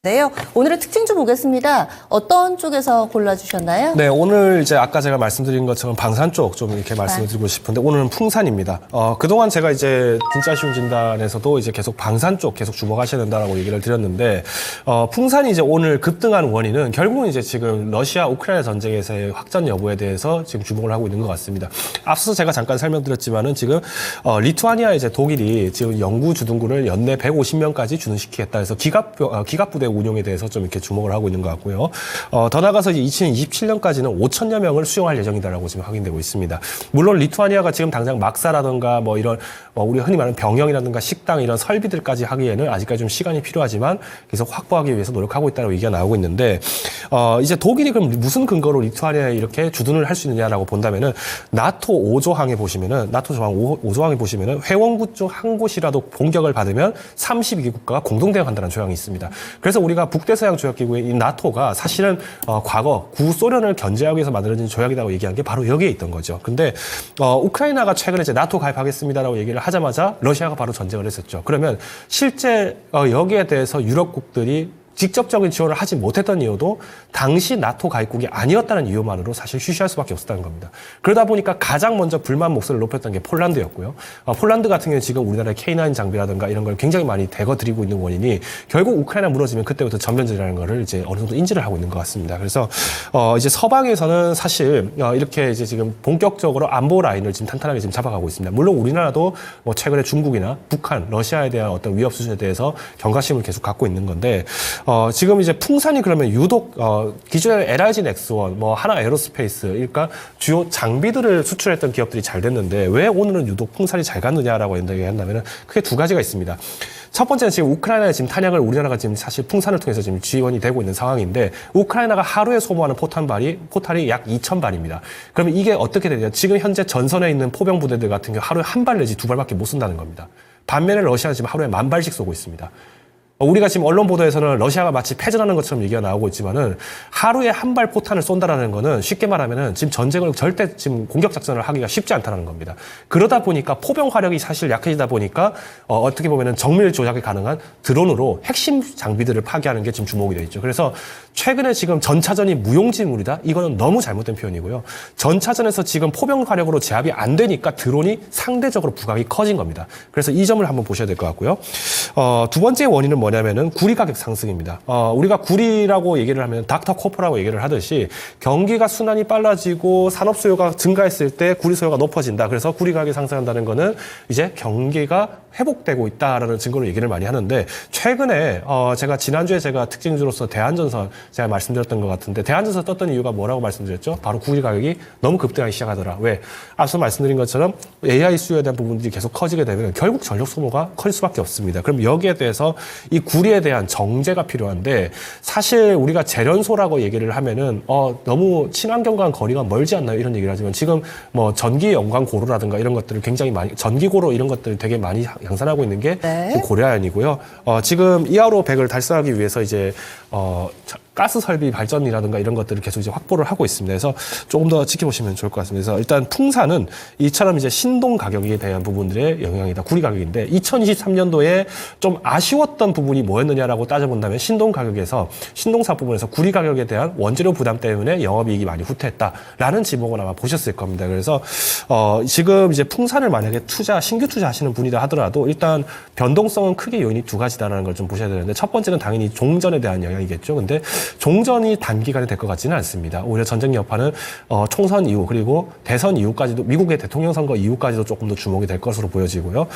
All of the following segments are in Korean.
네요. 오늘의 특징 좀 보겠습니다. 어떤 쪽에서 골라주셨나요? 네, 오늘 이제 아까 제가 말씀드린 것처럼 방산 쪽 좀 이렇게 말씀을 드리고 싶은데 오늘은 풍산입니다. 그동안 제가 이제 진짜 쉬운 진단에서도 이제 계속 방산 쪽 계속 주목하셔야 된다라고 얘기를 드렸는데 풍산이 이제 오늘 급등한 원인은 결국은 이제 지금 러시아 우크라이나 전쟁에서의 확전 여부에 대해서 지금 주목을 하고 있는 것 같습니다. 앞서서 제가 잠깐 설명드렸지만은 지금 리투아니아 이제 독일이 지금 영구 주둔구를 연내 150명까지 주둔시키겠다 해서 기갑부대 운용에 대해서 좀 이렇게 주목을 하고 있는 것 같고요. 더 나가서 이제 2027년까지는 5천여 명을 수용할 예정이다라고 지금 확인되고 있습니다. 물론 리투아니아가 지금 당장 막사라든가 뭐 이런 우리 흔히 말하는 병영이라든가 식당 이런 설비들까지 하기에는 아직까지 좀 시간이 필요하지만 계속 확보하기 위해서 노력하고 있다고 얘기가 나오고 있는데 이제 독일이 그럼 무슨 근거로 리투아니아에 이렇게 주둔을 할 수 있느냐라고 본다면은 나토 5조항에 보시면은 나토 조항 5조항에 보시면은 회원국 중 한 곳이라도 공격을 받으면 32개 국가가 공동 대응한다는 조항이 있습니다. 그래서 우리가 북대서양 조약기구의 이 나토가 사실은 과거 구소련을 견제하기 위해서 만들어진 조약이라고 얘기한 게 바로 여기에 있던 거죠. 근데 우크라이나가 최근에 이제 나토 가입하겠습니다라고 얘기를 하자마자 러시아가 바로 전쟁을 했었죠. 그러면 실제 여기에 대해서 유럽국들이 직접적인 지원을 하지 못했던 이유도 당시 나토 가입국이 아니었다는 이유만으로 사실 쉬쉬할 수밖에 없었다는 겁니다. 그러다 보니까 가장 먼저 불만 목소리를 높였던 게 폴란드였고요. 폴란드 같은 경우는 지금 우리나라의 K9 장비라든가 이런 걸 굉장히 많이 대거드리고 있는 원인이 결국 우크라이나 무너지면 그때부터 전면전이라는 거를 이제 어느 정도 인지를 하고 있는 것 같습니다. 그래서 이제 서방에서는 사실 이렇게 이제 지금 본격적으로 안보 라인을 지금 탄탄하게 지금 잡아가고 있습니다. 물론 우리나라도 뭐 최근에 중국이나 북한, 러시아에 대한 어떤 위협 수준에 대해서 경각심을 계속 갖고 있는 건데 지금 이제 풍산이 그러면 유독 기존에 LIG 넥스원, 뭐 하나 에어로스페이스, 그러니까 주요 장비들을 수출했던 기업들이 잘 됐는데 왜 오늘은 유독 풍산이 잘 갔느냐라고 얘기한다면 크게 두 가지가 있습니다. 첫 번째는 지금 우크라이나의 지금 탄약을 우리나라가 지금 사실 풍산을 통해서 지금 지원이 되고 있는 상황인데 우크라이나가 하루에 소모하는 포탄이 약 2,000발입니다. 그러면 이게 어떻게 되냐? 지금 현재 전선에 있는 포병 부대들 같은 경우 하루에 한 발 내지 두 발밖에 못 쏜다는 겁니다. 반면에 러시아는 지금 하루에 10,000발씩 쏘고 있습니다. 우리가 지금 언론 보도에서는 러시아가 마치 패전하는 것처럼 얘기가 나오고 있지만은 하루에 한 발 포탄을 쏜다라는 거는 쉽게 말하면은 지금 전쟁을 절대 지금 공격 작전을 하기가 쉽지 않다는 겁니다. 그러다 보니까 포병 화력이 사실 약해지다 보니까 어떻게 보면은 정밀 조작이 가능한 드론으로 핵심 장비들을 파괴하는 게 지금 주목이 되어 있죠. 그래서 최근에 지금 전차전이 무용지물이다? 이거는 너무 잘못된 표현이고요. 전차전에서 지금 포병 화력으로 제압이 안 되니까 드론이 상대적으로 부각이 커진 겁니다. 그래서 이 점을 한번 보셔야 될 것 같고요. 두 번째 원인은 뭐냐면은 구리 가격 상승입니다. 우리가 구리라고 얘기를 하면 닥터 코프라고 얘기를 하듯이 경기가 순환이 빨라지고 산업 수요가 증가했을 때 구리 수요가 높아진다. 그래서 구리 가격이 상승한다는 거는 이제 경기가 회복되고 있다라는 증거로 얘기를 많이 하는데 최근에 제가 지난주에 제가 특징주로서 대한전선 제가 말씀드렸던 것 같은데 대한전선 떴던 이유가 뭐라고 말씀드렸죠? 바로 구리 가격이 너무 급등하기 시작하더라. 왜? 앞서 말씀드린 것처럼 AI 수요에 대한 부분들이 계속 커지게 되면 결국 전력 소모가 커질 수밖에 없습니다. 그럼 여기에 대해서 이 구리에 대한 정제가 필요한데 사실 우리가 재련소라고 얘기를 하면은 너무 친환경과는 거리가 멀지 않나요? 이런 얘기를 하지만 지금 뭐 전기 연관 고로라든가 이런 것들을 굉장히 많이 전기 고로 이런 것들을 되게 많이 양산하고 있는 게 지금 고려아연이고요. 지금 이하로 100을 달성하기 위해서 이제 가스 설비 발전이라든가 이런 것들을 계속 이제 확보를 하고 있습니다. 그래서 조금 더 지켜보시면 좋을 것 같습니다. 그래서 일단 풍산은 이처럼 이제 신동 가격에 대한 부분들의 영향이다. 구리 가격인데 2023년도에 좀 아쉬웠던 부분이 뭐였느냐라고 따져본다면 신동 가격에서 신동사 부분에서 구리 가격에 대한 원재료 부담 때문에 영업이익이 많이 후퇴했다라는 지목을 아마 보셨을 겁니다. 그래서 지금 이제 풍산을 만약에 신규 투자하시는 분이다 하더라도 일단 변동성은 크게 요인이 두 가지다라는 걸 좀 보셔야 되는데 첫 번째는 당연히 종전에 대한 영향이겠죠. 근데 종전이 단기간에 될 것 같지는 않습니다. 오히려 전쟁 여파는 총선 이후 그리고 대선 이후까지도 미국의 대통령 선거 이후까지도 조금 더 주목이 될 것으로 보여지고요.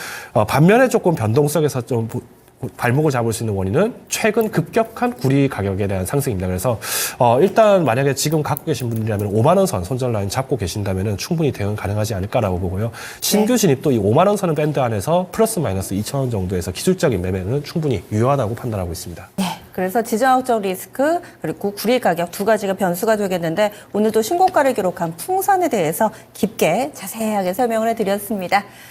반면에 조금 변동성에서 좀 발목을 잡을 수 있는 원인은 최근 급격한 구리 가격에 대한 상승입니다. 그래서 일단 만약에 지금 갖고 계신 분들이라면 5만 원 선 손절 라인 잡고 계신다면 충분히 대응 가능하지 않을까라고 보고요. 신규 진입도 이 5만 원 선은 밴드 안에서 플러스 마이너스 2,000원 정도에서 기술적인 매매는 충분히 유효하다고 판단하고 있습니다. 네. 그래서 지정학적 리스크 그리고 구리 가격 두 가지가 변수가 되겠는데 오늘도 신고가를 기록한 풍산에 대해서 깊게 자세하게 설명을 해드렸습니다.